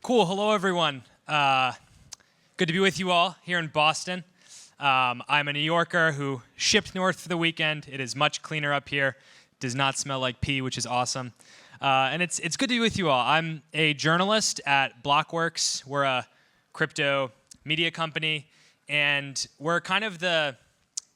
Cool. Hello, everyone. Good to be with you all here in Boston. I'm a New Yorker who shipped north for the weekend. It is much cleaner up here. Does not smell like pee, which is awesome. And it's good to be with you all. I'm a journalist at Blockworks. We're a crypto media company, and we're kind of the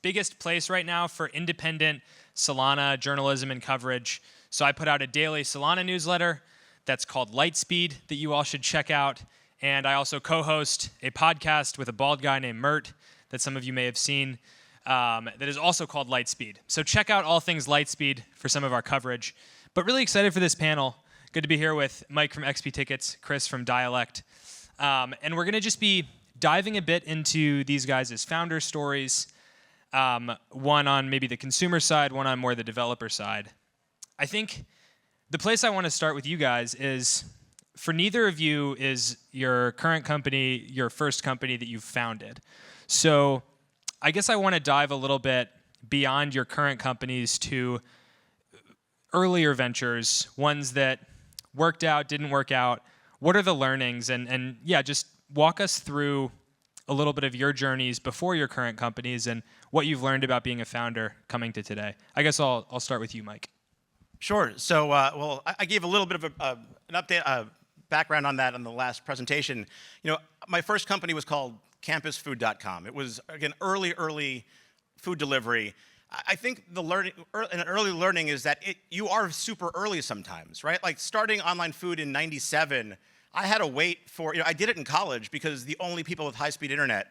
biggest place right now for independent Solana journalism and coverage. So I put out a daily Solana newsletter that's called Lightspeed that you all should check out. And I also co-host a podcast with a bald guy named Mert that some of you may have seen that is also called Lightspeed. So check out all things Lightspeed for some of our coverage. But really excited for this panel. Good to be here with Mike from XP Tickets, Chris from Dialect. And we're going to just be diving a bit into these guys' founder stories, one on maybe the consumer side, one on more the developer side. I think the place I want to start with you guys is, for neither of you is your current company your first company that you've founded. So I guess I want to dive a little bit beyond your current companies to earlier ventures, ones that worked out, didn't work out. What are the learnings? And yeah, just walk us through a little bit of your journeys before your current companies and what you've learned about being a founder coming to today. I guess I'll start with you, Mike. Sure. So, well, I gave a little bit of an update, background on that on the last presentation. You know, my first company was called campusfood.com. It was, again, early food delivery. I think an early learning is that you are super early sometimes, right? Like starting online food in '97, I had to wait for, I did it in college because the only people with high-speed internet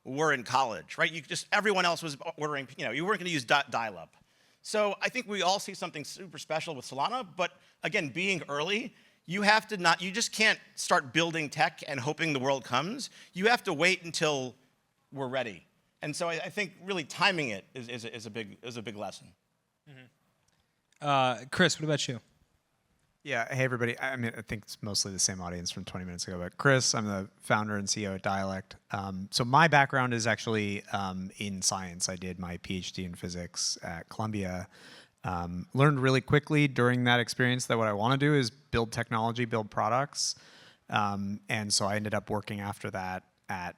were in college, right? Everyone else was ordering, you weren't gonna use dial-up. So I think we all see something super special with Solana, but again, being early, you just can't start building tech and hoping the world comes. You have to wait until we're ready. And so I think really timing it is a big lesson. Mm-hmm. Chris, what about you? Yeah, hey everybody. I mean, I think it's mostly the same audience from 20 minutes ago, but Chris, I'm the founder and CEO at Dialect. So my background is actually in science. I did my PhD in physics at Columbia. Learned really quickly during that experience that what I want to do is build technology, build products. And so I ended up working after that at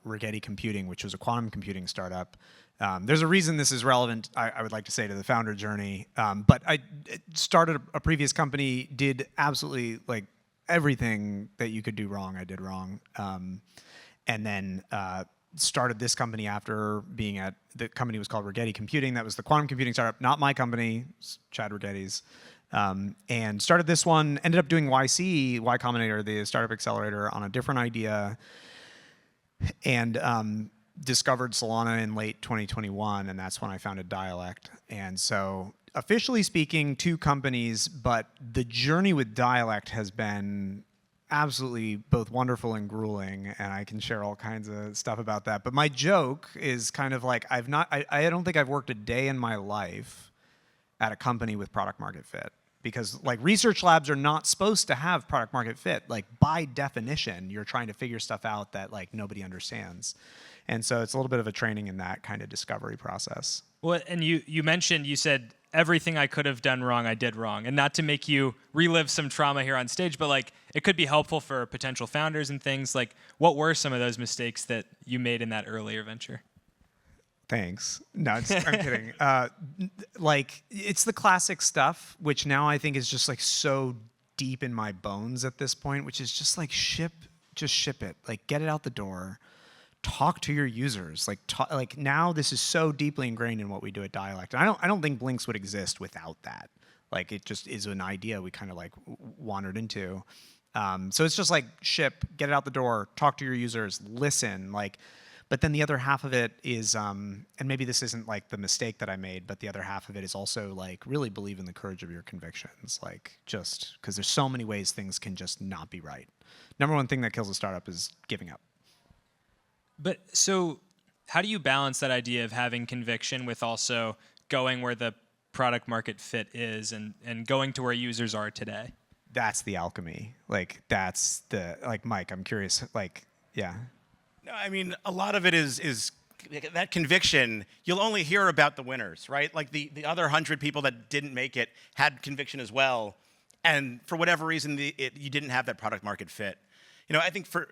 Rigetti Computing, which was a quantum computing startup. There's a reason this is relevant, I would like to say, to the founder journey. But I started a previous company, did absolutely like everything that you could do wrong, I did wrong. And then started this company after being at, the company was called Rigetti Computing. That was the quantum computing startup, not my company, Chad Rigetti's. And started this one, ended up doing YC, Y Combinator, the startup accelerator, on a different idea. And discovered Solana in late 2021, and that's when I founded Dialect. And so, officially speaking, 2 companies, but the journey with Dialect has been absolutely both wonderful and grueling, and I can share all kinds of stuff about that. But my joke is kind of like, I don't think I've worked a day in my life at a company with product market fit. Because like research labs are not supposed to have product market fit. Like by definition, you're trying to figure stuff out that like nobody understands. And so it's a little bit of a training in that kind of discovery process. Well, and you said everything I could have done wrong, I did wrong. And not to make you relive some trauma here on stage, but like it could be helpful for potential founders and things. Like what were some of those mistakes that you made in that earlier venture? Thanks. No, I'm kidding. Like, it's the classic stuff, which now I think is just like so deep in my bones at this point, which is just like just ship it. Like, get it out the door. Talk to your users. Like now this is so deeply ingrained in what we do at Dialect. And I don't think Blinks would exist without that. Like, it just is an idea we kind of like wandered into. So it's just like ship, get it out the door, talk to your users, listen, like. But then the other half of it is, and maybe this isn't like the mistake that I made, but the other half of it is also like really believe in the courage of your convictions. Like just because there's so many ways things can just not be right. Number one thing that kills a startup is giving up. But so how do you balance that idea of having conviction with also going where the product market fit is and going to where users are today? That's the alchemy. Like that's the, like Mike, I'm curious, like, yeah. No, I mean, a lot of it is that conviction. You'll only hear about the winners, right? Like the other 100 people that didn't make it had conviction as well. and for whatever reason, you didn't have that product market fit. I think for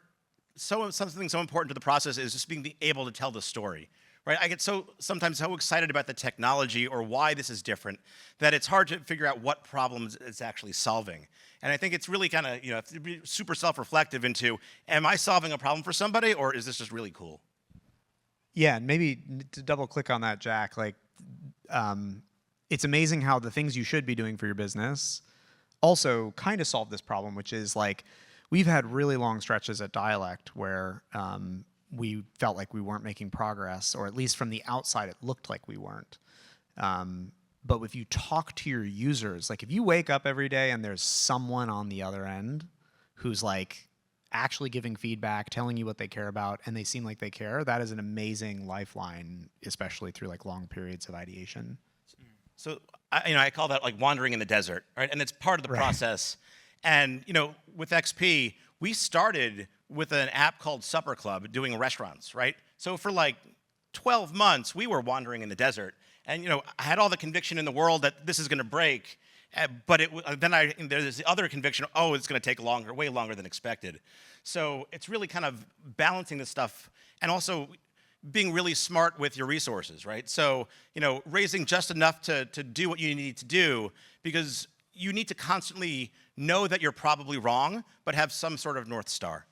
something so important to the process is just being able to tell the story, right? I get sometimes so excited about the technology or why this is different that it's hard to figure out what problems it's actually solving. And I think it's really kind of, have to be super self-reflective into, am I solving a problem for somebody, or is this just really cool? Yeah, and maybe to double click on that, Jack, it's amazing how the things you should be doing for your business also kind of solve this problem, which is we've had really long stretches at Dialect where we felt like we weren't making progress, or at least from the outside, it looked like we weren't. But if you talk to your users, if you wake up every day and there's someone on the other end who's actually giving feedback, telling you what they care about, and they seem like they care, that is an amazing lifeline, especially through long periods of ideation. So I call that wandering in the desert, right? And it's part of the process. And with XP, we started with an app called Supper Club doing restaurants, right? So for 12 months, we were wandering in the desert. And I had all the conviction in the world that this is going to break, but then there's the other conviction, it's going to take longer, way longer than expected. So it's really kind of balancing this stuff and also being really smart with your resources, right? So raising just enough to do what you need to do, because you need to constantly know that you're probably wrong, but have some sort of North Star.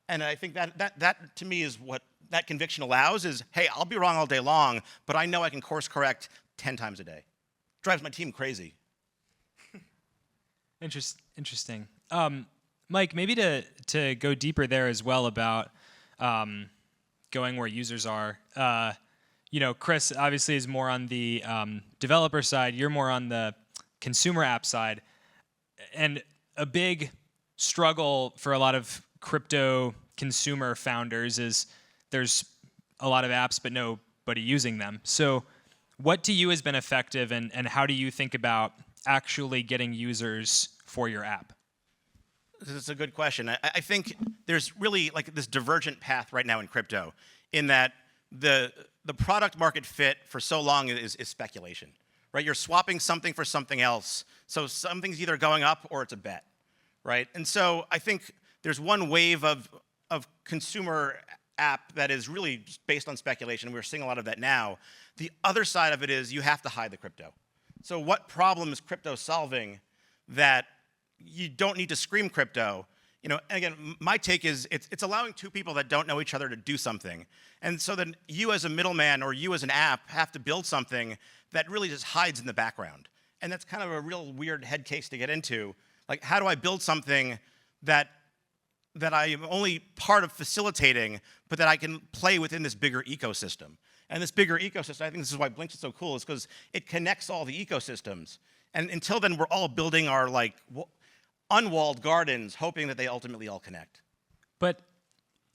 And I think that to me is what that conviction allows is, hey, I'll be wrong all day long, but I know I can course correct 10 times a day. Drives my team crazy. Interesting. Mike, maybe to go deeper there as well about going where users are. Chris obviously is more on the developer side. You're more on the consumer app side. And a big struggle for a lot of crypto consumer founders is there's a lot of apps, but nobody using them. So what to you has been effective, and how do you think about actually getting users for your app? This is a good question. I think there's really this divergent path right now in crypto, in that the product market fit for so long is speculation, right? You're swapping something for something else. So something's either going up or it's a bet, right? And so I think there's one wave of consumer app that is really based on speculation. We're seeing a lot of that now. The other side of it is you have to hide the crypto. So what problem is crypto solving that you don't need to scream crypto? Again, my take is it's allowing two people that don't know each other to do something. And so then you as a middleman or you as an app have to build something that really just hides in the background. And that's kind of a real weird head case to get into. How do I build something that I am only part of facilitating, but that I can play within this bigger ecosystem? And this bigger ecosystem, I think this is why Blink is so cool, is because it connects all the ecosystems. And until then, we're all building our unwalled gardens, hoping that they ultimately all connect. But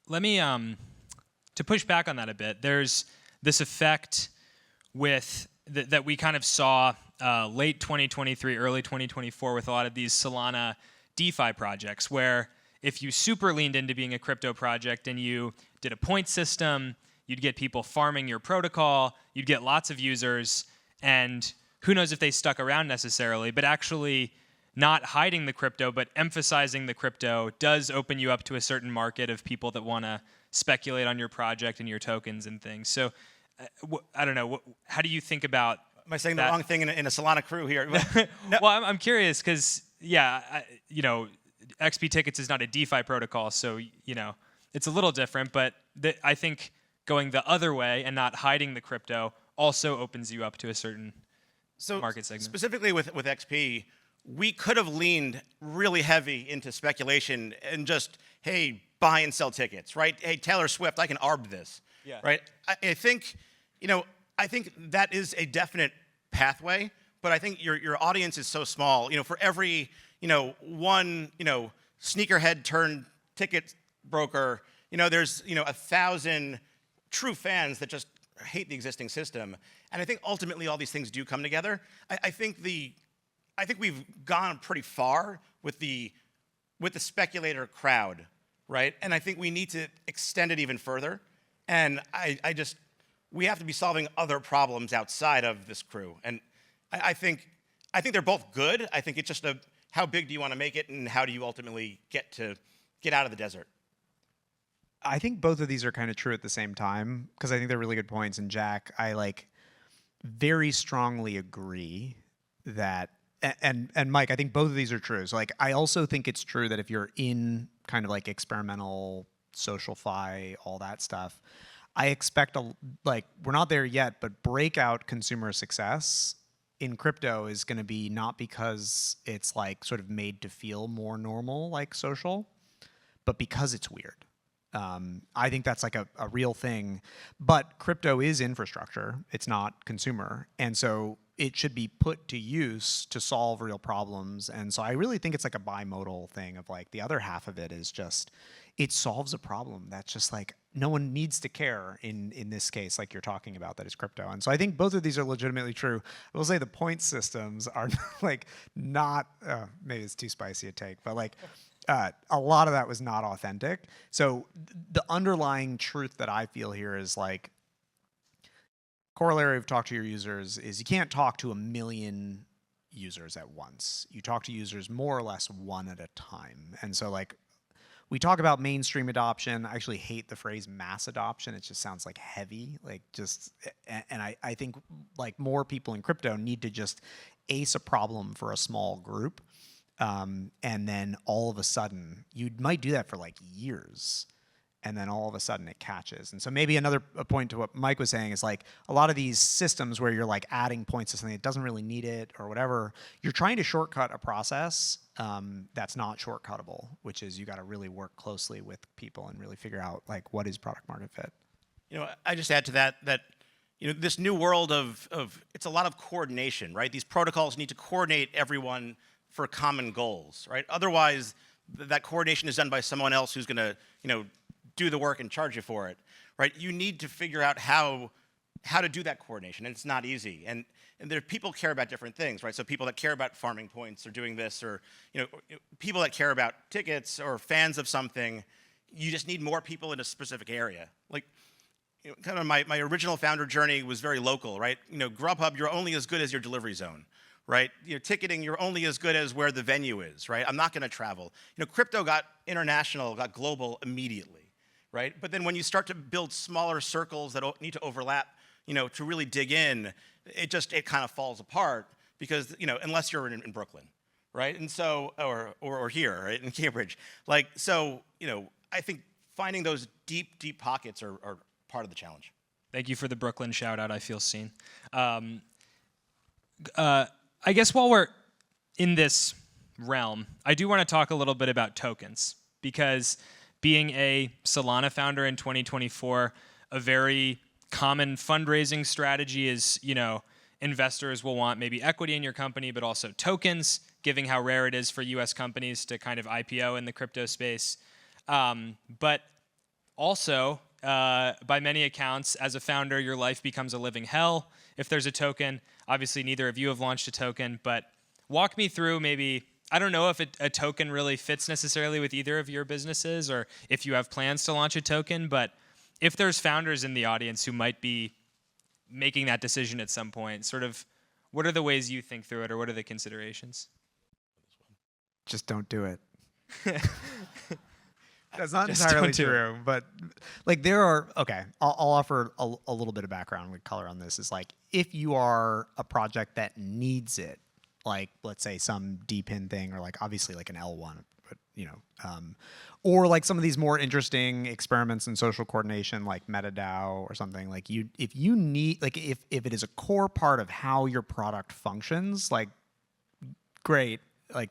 let me, to push back on that a bit, there's this effect with that we kind of saw late 2023, early 2024 with a lot of these Solana DeFi projects, where if you super leaned into being a crypto project and you did a point system, you'd get people farming your protocol, you'd get lots of users, and who knows if they stuck around necessarily, but actually not hiding the crypto, but emphasizing the crypto does open you up to a certain market of people that want to speculate on your project and your tokens and things. So I don't know, how do you think about Am I saying that? the wrong thing in a Solana crew here? No. Well, I'm curious because, XP Tickets is not a DeFi protocol, so, it's a little different, but I think going the other way and not hiding the crypto also opens you up to a certain market segment. Specifically with XP, we could have leaned really heavy into speculation and just, hey, buy and sell tickets, right? Hey, Taylor Swift, I can arb this, right? I think that is a definite pathway, but I think your audience is so small. For every one sneakerhead turned ticket broker, there's 1,000 true fans that just hate the existing system. And I think ultimately all these things do come together. I think we've gone pretty far with the speculator crowd, right? And I think we need to extend it even further. And we have to be solving other problems outside of this crew. And I think they're both good. I think it's just how big do you want to make it, and how do you ultimately get out of the desert? I think both of these are kind of true at the same time, because I think they're really good points. And Jack, I very strongly agree that, and Mike, I think both of these are true. So I also think it's true that if you're in kind of experimental, social fi, all that stuff, I expect we're not there yet, but breakout consumer success in crypto is going to be not because it's sort of made to feel more normal, like social, but because it's weird. I think that's a real thing, but crypto is infrastructure. It's not consumer. And so it should be put to use to solve real problems. And so I really think it's a bimodal thing of the other half of it is just, it solves a problem that's just no one needs to care in this case, like you're talking about, that is crypto. And so I think both of these are legitimately true. I will say the point systems are not, maybe it's too spicy a take, but a lot of that was not authentic. So the underlying truth that I feel here is corollary of talk to your users is you can't talk to 1 million users at once. You talk to users more or less one at a time. And so we talk about mainstream adoption. I actually hate the phrase mass adoption. It just sounds heavy, and I think more people in crypto need to just ace a problem for a small group. And then all of a sudden, you might do that for years, and then all of a sudden it catches. And so maybe another point to what Mike was saying is a lot of these systems where you're adding points to something that doesn't really need it or whatever, you're trying to shortcut a process that's not shortcuttable, which is you got to really work closely with people and really figure out what is product market fit. I just add to that this new world of it's a lot of coordination, right? These protocols need to coordinate everyone for common goals, right? Otherwise, that coordination is done by someone else who's going to, do the work and charge you for it, right? You need to figure out how to do that coordination, and it's not easy. And people care about different things, right? So people that care about farming points or doing this, or people that care about tickets or fans of something, you just need more people in a specific area. Kind of my original founder journey was very local, right? Grubhub, you're only as good as your delivery zone. Right? Ticketing, you're only as good as where the venue is, right? I'm not going to travel. Crypto got international, got global immediately, right? But then when you start to build smaller circles that need to overlap, to really dig in, it kind of falls apart because, unless you're in Brooklyn, right? And so, or here, right, in Cambridge. I think finding those deep pockets are part of the challenge. Thank you for the Brooklyn shout out. I feel seen. I guess while we're in this realm, I do want to talk a little bit about tokens, because being a Solana founder in 2024, a very common fundraising strategy is, investors will want maybe equity in your company, but also tokens, given how rare it is for US companies to kind of IPO in the crypto space. But also, by many accounts, as a founder, your life becomes a living hell if there's a token. Obviously, neither of you have launched a token, but walk me through maybe, I don't know if a token really fits necessarily with either of your businesses or if you have plans to launch a token, but if there's founders in the audience who might be making that decision at some point, sort of what are the ways you think through it, or what are the considerations? Just don't do it. That's not Just entirely don't do it. true, but there are, okay, I'll offer a little bit of background with color on this. Is if you are a project that needs it, let's say some DPIN thing, or obviously an L1, but or some of these more interesting experiments in social coordination, like MetaDAO or something. If you need, if it is a core part of how your product functions, great,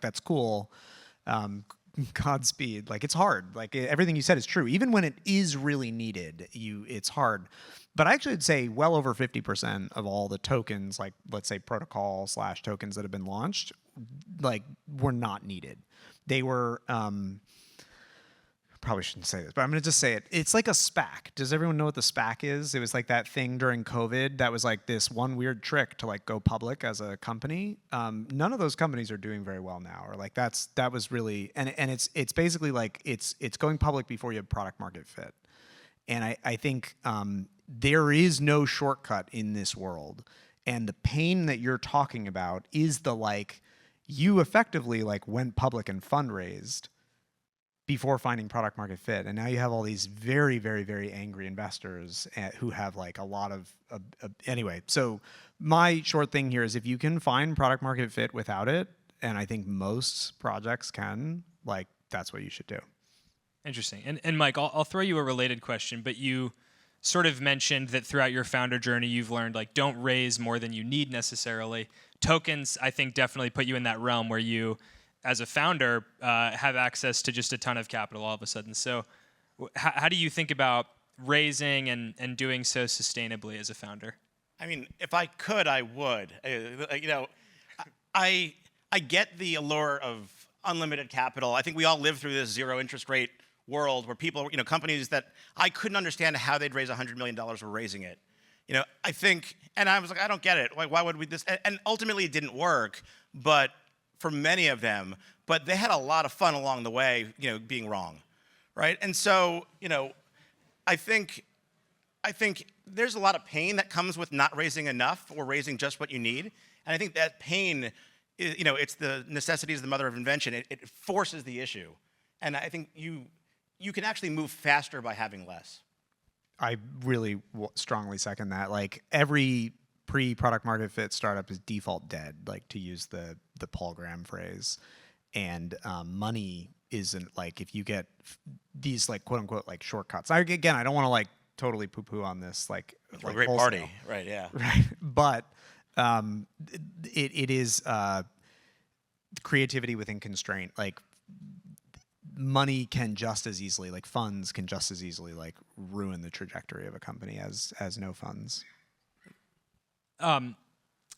that's cool. Godspeed. It's hard. Everything you said is true. Even when it is really needed, it's hard. But I actually would say well over 50% of all the tokens, let's say protocol/tokens that have been launched, were not needed. They were probably shouldn't say this, but I'm going to just say it. It's like a SPAC. Does everyone know what the SPAC is? It was that thing during COVID that was this one weird trick to go public as a company. None of those companies are doing very well now, or that was really, and it's basically it's going public before you have product market fit. And I think there is no shortcut in this world. And the pain that you're talking about is the you effectively like went public and fundraised before finding product market fit, and now you have all these very, very, very angry investors who have like a lot of anyway. So my short thing here is if you can find product market fit without it, and I think most projects can, like that's what you should do. Interesting. And Mike, I'll throw you a related question, but you sort of mentioned that throughout your founder journey, you've learned like don't raise more than you need necessarily. Tokens, I think, definitely put you in that realm where you, as a founder, have access to just a ton of capital all of a sudden. So how do you think about raising and doing so sustainably as a founder? I mean, if I could, I would. I get the allure of unlimited capital. I think we all live through this zero interest rate world where people, companies that I couldn't understand how they'd raise $100 million were raising it. I think, and I was like, I don't get it. Like, why would we this? And ultimately, it didn't work. But for many of them, but they had a lot of fun along the way, being wrong, right? And so, I think there's a lot of pain that comes with not raising enough or raising just what you need. And I think that pain, it's the necessity is the mother of invention. It forces the issue. And I think you can actually move faster by having less. I really strongly second that. Like every pre-product market fit startup is default dead, like to use the Paul Graham phrase. And money isn't like if you get these like quote unquote like shortcuts. I don't want to like totally poo-poo on this like a great wholesale. Party, right? Yeah, right. But it is creativity within constraint. Like money can just as easily, like funds can just as easily like ruin the trajectory of a company as no funds.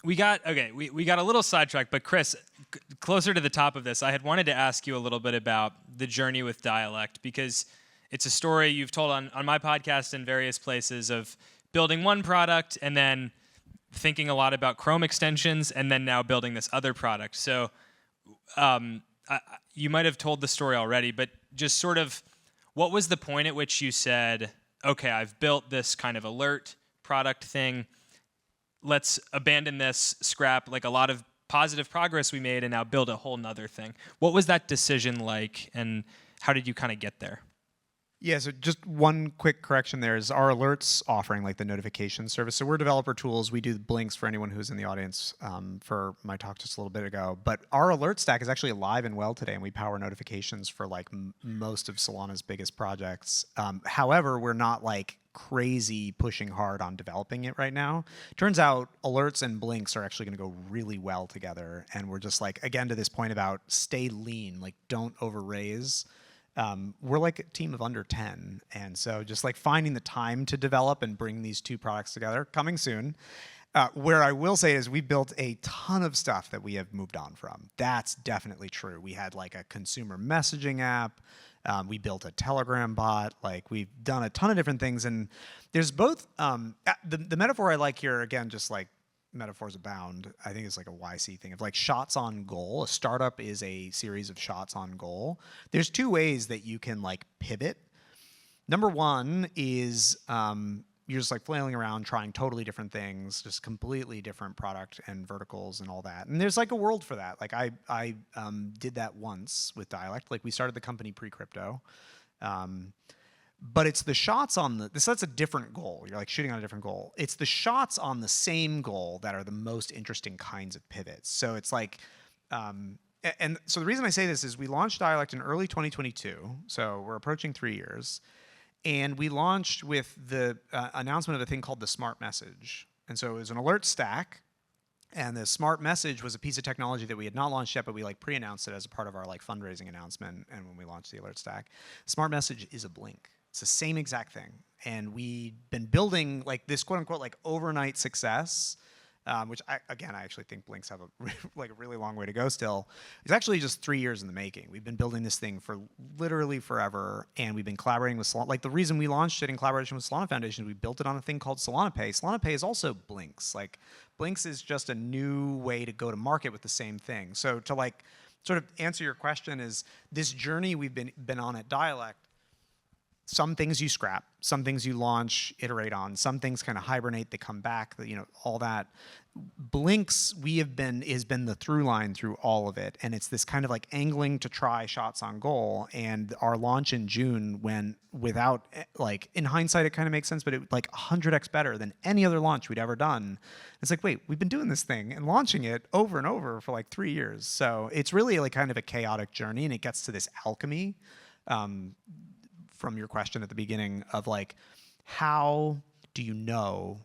We got a little sidetracked, but Chris, closer to the top of this, I had wanted to ask you a little bit about the journey with Dialect, because it's a story you've told on my podcast and various places of building one product and then thinking a lot about Chrome extensions and then now building this other product. So you might have told the story already, but just sort of what was the point at which you said, okay, I've built this kind of alert product thing. Let's abandon this, scrap like a lot of positive progress we made, and now build a whole nother thing. What was that decision like, and how did you kind of get there? Yeah, so just one quick correction there is our alerts offering, like the notification service. So we're developer tools. We do blinks for anyone who's in the audience for my talk just a little bit ago. But our alert stack is actually alive and well today, and we power notifications for like most of Solana's biggest projects. However, we're not like crazy pushing hard on developing it right now. Turns out alerts and blinks are actually going to go really well together. And we're just like, again, to this point about stay lean, like don't over raise. We're like a team of under 10. And so just like finding the time to develop and bring these two products together, coming soon. Where I will say is we built a ton of stuff that we have moved on from. That's definitely true. We had like a consumer messaging app. We built a Telegram bot. Like we've done a ton of different things. And there's both, the metaphor I like here, again, just like metaphors abound, I think it's like a YC thing of like shots on goal. A startup is a series of shots on goal. There's two ways that you can like pivot. Number one is you're just like flailing around trying totally different things, just completely different product and verticals and all that. And there's like a world for that. Like I did that once with Dialect. Like we started the company pre-crypto. But it's the shots on that's a different goal. You're like shooting on a different goal. It's the shots on the same goal that are the most interesting kinds of pivots. So it's like, and so the reason I say this is we launched Dialect in early 2022. So we're approaching 3 years. And we launched with the announcement of a thing called the Smart Message. And so it was an alert stack. And the Smart Message was a piece of technology that we had not launched yet, but we like pre-announced it as a part of our like fundraising announcement. And when we launched the alert stack, Smart Message is a blink. It's the same exact thing. And we've been building like this quote unquote like overnight success, which I actually think blinks have a really long way to go still. It's actually just 3 years in the making. We've been building this thing for literally forever, and we've been collaborating with Solana. Like the reason we launched it in collaboration with Solana Foundation, we built it on a thing called Solana Pay. Solana Pay is also blinks. Like blinks is just a new way to go to market with the same thing. So to like sort of answer your question is this journey we've been on at Dialect, some things you scrap, some things you launch, iterate on, some things kind of hibernate, they come back, all that. Blinks has been the through line through all of it, and it's this kind of like angling to try shots on goal. And our launch in June, when without like in hindsight it kind of makes sense, but it like 100x better than any other launch we'd ever done. It's like, wait, we've been doing this thing and launching it over and over for like 3 years. So it's really like kind of a chaotic journey, and it gets to this alchemy. From your question at the beginning of like, how do you know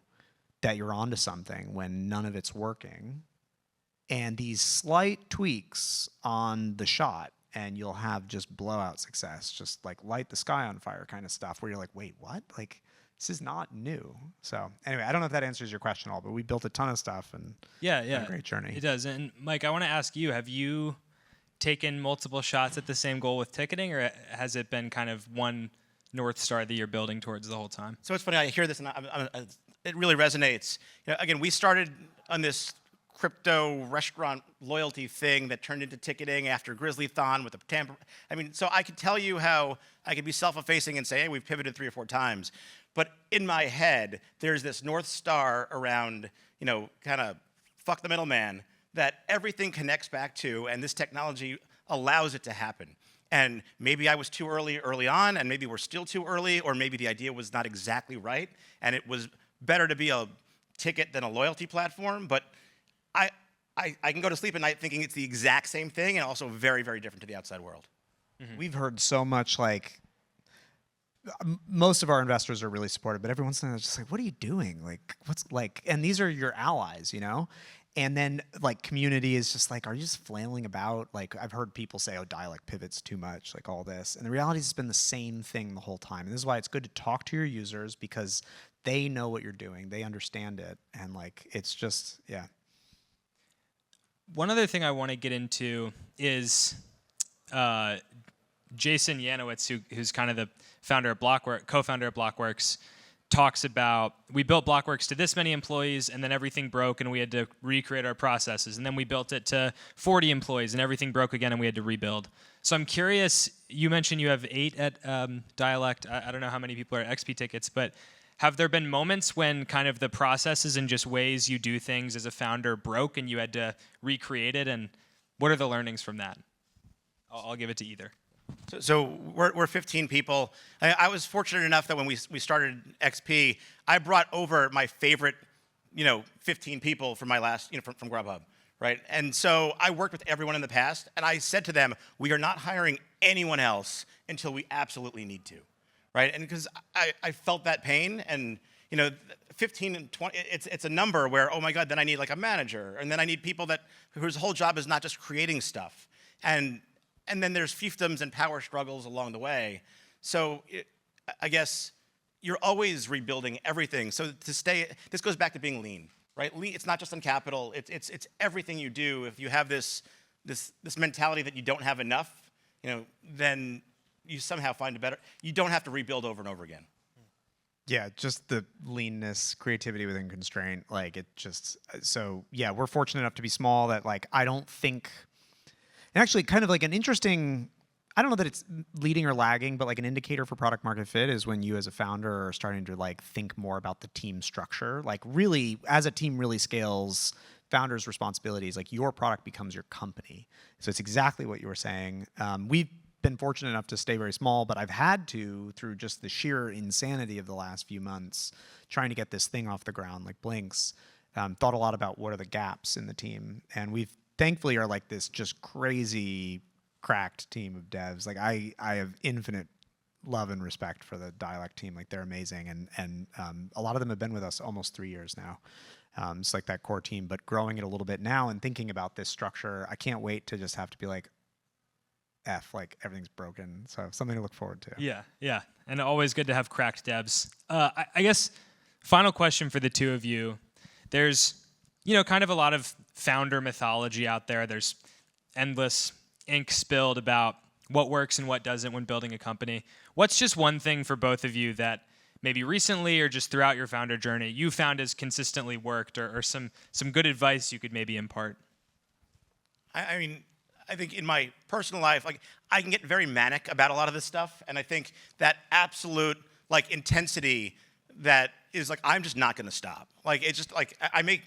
that you're onto something when none of it's working? And these slight tweaks on the shot, and you'll have just blowout success, just like light the sky on fire kind of stuff, where you're like, wait, what? Like, this is not new. So anyway, I don't know if that answers your question at all, but we built a ton of stuff, and it's been a great journey. It does. And Mike, I want to ask you, have you taken multiple shots at the same goal with ticketing, or has it been kind of one North Star that you're building towards the whole time? So it's funny, I hear this and it really resonates. Again, we started on this crypto restaurant loyalty thing that turned into ticketing after Grizzlython with the Tampa. So I could tell you how I could be self-effacing and say, hey, we've pivoted 3 or 4 times. But in my head, there's this North Star around, kind of fuck the middleman, that everything connects back to, and this technology allows it to happen. And maybe I was too early on, and maybe we're still too early, or maybe the idea was not exactly right, and it was better to be a ticket than a loyalty platform. But I can go to sleep at night thinking it's the exact same thing, and also very, very different to the outside world. Mm-hmm. We've heard so much, like, most of our investors are really supportive, but every once in a while it's just like, what are you doing? Like, what's like, and these are your allies, And then like community is just like, are you just flailing about? Like I've heard people say, oh, Dialect pivots too much, like all this. And the reality is it's been the same thing the whole time. And this is why it's good to talk to your users, because they know what you're doing. They understand it. And like, it's just, yeah. One other thing I want to get into is Jason Yanowitz, who's kind of the founder of co-founder of Blockworks, talks about, we built Blockworks to this many employees, and then everything broke, and we had to recreate our processes. And then we built it to 40 employees, and everything broke again, and we had to rebuild. So I'm curious, you mentioned you have 8 at Dialect. I don't know how many people are at XP Tickets, but have there been moments when kind of the processes and just ways you do things as a founder broke and you had to recreate it? And what are the learnings from that? I'll give it to either. So we're 15 people. I was fortunate enough that when we started XP, I brought over my favorite, 15 people from my last, from Grubhub, right? And so I worked with everyone in the past, and I said to them, we are not hiring anyone else until we absolutely need to, right? And because I felt that pain, and 15 and 20, it's a number where, oh my God, then I need like a manager, and then I need people whose whole job is not just creating stuff, and then there's fiefdoms and power struggles along the way. So I guess you're always rebuilding everything. So this goes back to being lean, right? Lean, it's not just on capital, it's everything you do. If you have this mentality that you don't have enough, then you somehow find a better, you don't have to rebuild over and over again. Yeah, just the leanness, creativity within constraint, like it just, so yeah, we're fortunate enough to be small that like, I don't think, and actually kind of like an interesting, I don't know that it's leading or lagging, but like an indicator for product market fit is when you as a founder are starting to like think more about the team structure. Like really, as a team really scales, founders' responsibilities, like your product becomes your company. So it's exactly what you were saying. We've been fortunate enough to stay very small, but I've had to, through just the sheer insanity of the last few months, trying to get this thing off the ground, like Blinks, thought a lot about what are the gaps in the team. And we've thankfully are like this just crazy cracked team of devs. Like I have infinite love and respect for the Dialect team. Like they're amazing. And a lot of them have been with us almost 3 years now. It's like that core team, but growing it a little bit now and thinking about this structure, I can't wait to just have to be like, like everything's broken. So something to look forward to. Yeah. And always good to have cracked devs. I guess final question for the two of you. There's, kind of a lot of founder mythology out there. There's endless ink spilled about what works and what doesn't when building a company. What's just one thing for both of you that maybe recently or just throughout your founder journey you found has consistently worked, or some good advice you could maybe impart? I mean, I think in my personal life, like I can get very manic about a lot of this stuff, and I think that absolute like intensity that is like I'm just not going to stop. Like it's just like I may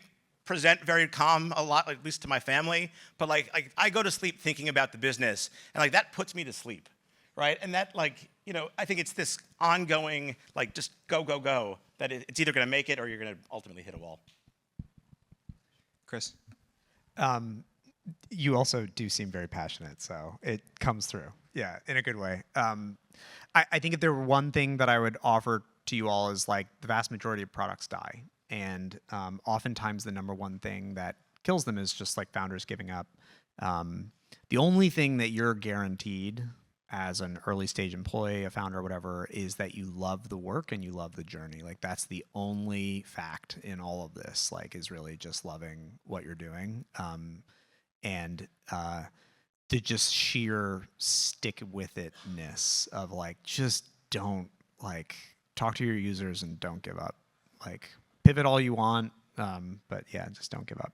present very calm a lot, at least to my family, but like I go to sleep thinking about the business, and like that puts me to sleep, right? And that like I think it's this ongoing like just go go go that it's either going to make it or you're going to ultimately hit a wall. Chris? You also do seem very passionate, so it comes through. Yeah, in a good way. I think if there were one thing that I would offer to you all is like the vast majority of products die. And oftentimes the number one thing that kills them is just like founders giving up. The only thing that you're guaranteed as an early stage employee, a founder, or whatever, is that you love the work and you love the journey. Like that's the only fact in all of this, like is really just loving what you're doing. And the just sheer stick with itness of like, just don't like talk to your users and don't give up. Like pivot all you want, but yeah, just don't give up.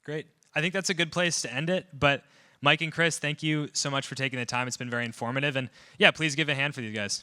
Great. I think that's a good place to end it. But Mike and Chris, thank you so much for taking the time. It's been very informative. And yeah, please give a hand for these guys.